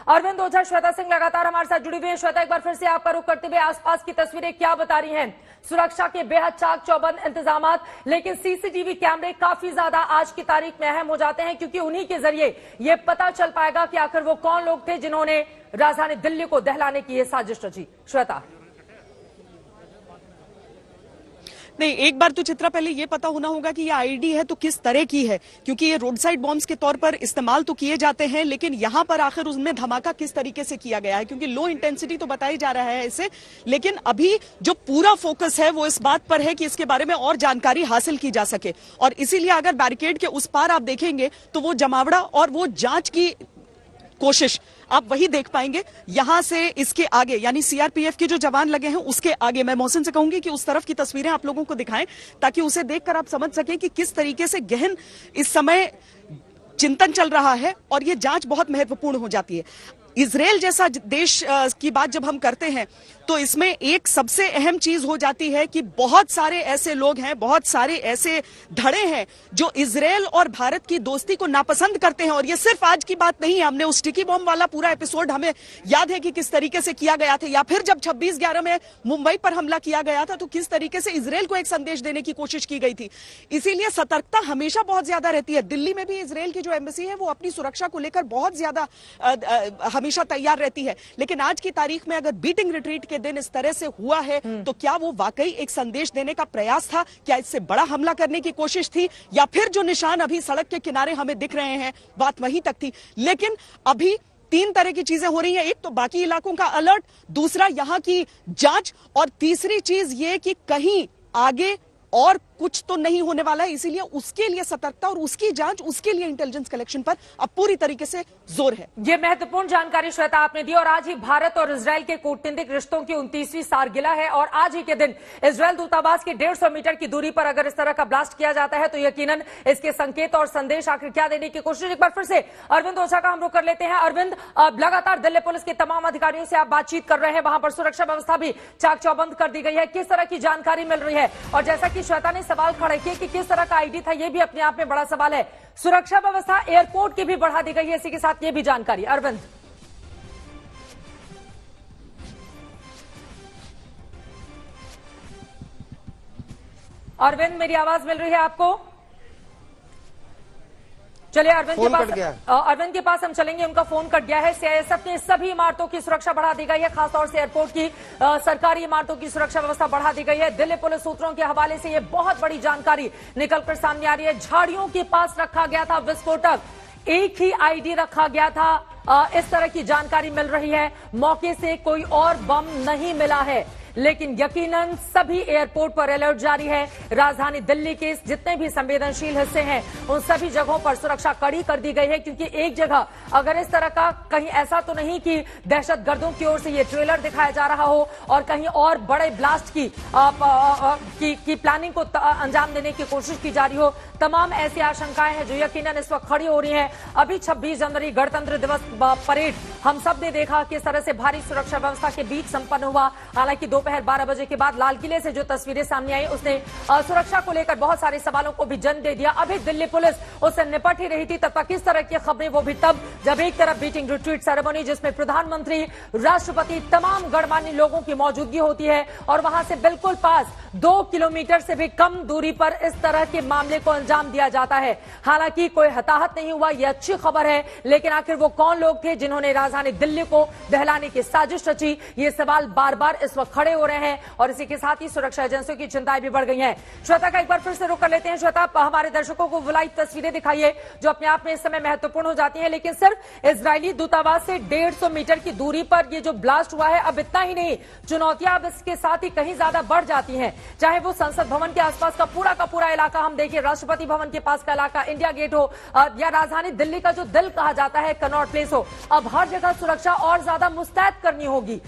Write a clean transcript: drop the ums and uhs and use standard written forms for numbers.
अरविंद ओझा, श्वेता सिंह लगातार हमारे साथ जुड़ी हुई है। श्वेता, एक बार फिर से आपका रुख करते हुए आसपास की तस्वीरें क्या बता रही हैं? सुरक्षा के बेहद चाक चौबंद इंतजाम, लेकिन सीसीटीवी कैमरे काफी ज्यादा आज की तारीख में अहम हो जाते हैं, क्योंकि उन्हीं के जरिए यह पता चल पाएगा कि आखिर वो कौन लोग थे जिन्होंने राजधानी दिल्ली को दहलाने की यह साजिश रची। श्वेता, नहीं, एक बार तो चित्रा पहले ये पता होना होगा कि ये आईडी है तो किस तरह की है, क्योंकि ये रोड साइड बॉम्ब्स के तौर पर इस्तेमाल तो किए जाते हैं, लेकिन यहां पर आखिर उसमें धमाका किस तरीके से किया गया है, क्योंकि लो इंटेंसिटी तो बताई जा रहा है इसे, लेकिन अभी जो पूरा फोकस है वो इस बात पर है कि इसके बारे में और जानकारी हासिल की जा सके। और इसीलिए अगर बैरिकेड के उस पार आप देखेंगे तो वो जमावड़ा और वो जांच की कोशिश आप वही देख पाएंगे। यहां से इसके आगे यानी सीआरपीएफ के जो जवान लगे हैं उसके आगे मैं मोहसिन से कहूंगी कि उस तरफ की तस्वीरें आप लोगों को दिखाएं, ताकि उसे देखकर आप समझ सकें कि किस तरीके से गहन इस समय चिंतन चल रहा है और ये जांच बहुत महत्वपूर्ण हो जाती है। इजराइल जैसा देश की बात जब हम करते हैं तो इसमें एक सबसे अहम चीज हो जाती है कि बहुत सारे ऐसे लोग हैं, बहुत सारे ऐसे धड़े हैं जो इजराइल और भारत की दोस्ती को नापसंद करते हैं। और ये सिर्फ आज की बात नहीं है, हमने उस स्टिकी बॉम्ब वाला पूरा एपिसोड हमें याद है कि किस तरीके से किया गया था, या फिर जब 26/11 में मुंबई पर हमला किया गया था तो किस तरीके से इजराइल को एक संदेश देने की कोशिश की गई थी। इसीलिए सतर्कता हमेशा बहुत ज्यादा रहती है। दिल्ली में भी इजराइल की जो एम्बेसी है वो अपनी सुरक्षा को लेकर बहुत ज्यादा हमेशा तैयार रहती है। लेकिन आज की तारीख में अगर बीटिंग रिट्रीट के दिन इस तरह से हुआ है तो क्या वो वाकई एक संदेश देने का प्रयास था? क्या इससे बड़ा हमला करने की कोशिश थी, या फिर जो निशान अभी सड़क के किनारे हमें दिख रहे हैं बात वहीं तक थी? लेकिन अभी तीन तरह की चीजें हो रही हैं। एक तो बाकी इलाकों का अलर्ट, दूसरा यहां की जांच, और तीसरी चीज ये कि कहीं आगे और कुछ तो नहीं होने वाला है। इसीलिए उसके लिए सतर्कता और उसकी जांच, उसके लिए इंटेलिजेंस कलेक्शन पर अब पूरी तरीके से जोर है। ये महत्वपूर्ण जानकारी श्वेता आपने दी। और आज ही भारत और इजराइल के कूटनीतिक रिश्तों की 29वीं सालगिरह है, और आज ही के दिन इजराइल दूतावास की 150 मीटर की दूरी पर अगर इस तरह का ब्लास्ट किया जाता है तो यकीनन इसके संकेत और संदेश आखिर क्या देने की कोशिश। एक बार फिर से अरविंद ओझा का हम रुख कर लेते हैं। अरविंद, लगातार दिल्ली पुलिस के तमाम अधिकारियों से आप बातचीत कर रहे हैं, वहां पर सुरक्षा व्यवस्था भी चाक चौबंद कर दी गई है, किस तरह की जानकारी मिल रही है? और जैसा कि श्वेता ने सवाल खड़े किए कि किस तरह का आईडी था, यह भी अपने आप में बड़ा सवाल है। सुरक्षा व्यवस्था एयरपोर्ट की भी बढ़ा दी गई है, इसी के साथ यह भी जानकारी। अरविंद, अरविंद मेरी आवाज मिल रही है आपको? चलिए अरविंद के पास हम चलेंगे, उनका फोन कट गया है। सीआईएसएफ ने सभी इमारतों की सुरक्षा बढ़ा दी गई है, खासतौर से एयरपोर्ट की सरकारी इमारतों की सुरक्षा व्यवस्था बढ़ा दी गई है। दिल्ली पुलिस सूत्रों के हवाले से यह बहुत बड़ी जानकारी निकलकर सामने आ रही है। झाड़ियों के पास रखा गया था विस्फोटक, एक ही आईडी रखा गया था, इस तरह की जानकारी मिल रही है। मौके से कोई और बम नहीं मिला है, लेकिन यकीनन सभी एयरपोर्ट पर अलर्ट जारी है। राजधानी दिल्ली के जितने भी संवेदनशील हिस्से हैं उन सभी जगहों पर सुरक्षा कड़ी कर दी गई है, क्योंकि एक जगह अगर इस तरह का कहीं ऐसा तो नहीं कि दहशतगर्दों की ओर से ये ट्रेलर दिखाया जा रहा हो और कहीं और बड़े ब्लास्ट की प्लानिंग को अंजाम देने की कोशिश की जा रही हो। तमाम ऐसी आशंकाएं हैं जो यकीनन इस वक्त खड़ी हो रही हैं। अभी 26 जनवरी गणतंत्र दिवस परेड हम सब ने देखा किस तरह से भारी सुरक्षा व्यवस्था के बीच संपन्न हुआ। हालांकि दोपहर 12 बजे के बाद लाल किले से जो तस्वीरें सामने आई उसने सुरक्षा को लेकर बहुत सारे सवालों को भी जन्म दे दिया। अभी दिल्ली पुलिस उससे निपट ही रही थी, तब तक किस तरह की खबरें, वो भी तब जब एक तरफ बीटिंग रिट्रीट सेरेमनी जिसमें प्रधानमंत्री, राष्ट्रपति, तमाम गणमान्य लोगों की मौजूदगी होती है, और वहां से बिल्कुल पास 2 किलोमीटर से भी कम दूरी पर इस तरह के मामले को अंजाम दिया जाता है। हालांकि कोई हताहत नहीं हुआ, यह अच्छी खबर है, लेकिन आखिर वो कौन लोग थे जिन्होंने राजधानी दिल्ली को दहलाने की साजिश रची? ये सवाल बार बार इस वक्त खड़े हो रहे हैं, और इसी के साथ ही सुरक्षा एजेंसियों की चिंताएं भी बढ़ गई हैं। श्वेता का एक बार फिर से रुख कर लेते हैं। श्वेता, हमारे दर्शकों को लाइव तस्वीरें दिखाइए जो अपने आप में इस समय महत्वपूर्ण हो जाती है, लेकिन सिर्फ इजरायली दूतावास से 150 मीटर की दूरी पर ये जो ब्लास्ट हुआ है, अब इतना ही नहीं, चुनौतियां अब इसके साथ ही कहीं ज्यादा बढ़ जाती हैं। चाहे वो संसद भवन के आसपास का पूरा इलाका हम देखिए, राष्ट्रपति भवन के पास का इलाका, इंडिया गेट हो, या राजधानी दिल्ली का जो दिल कहा जाता है कनॉट प्लेस हो, अब हर जगह सुरक्षा और ज्यादा मुस्तैद करनी होगी।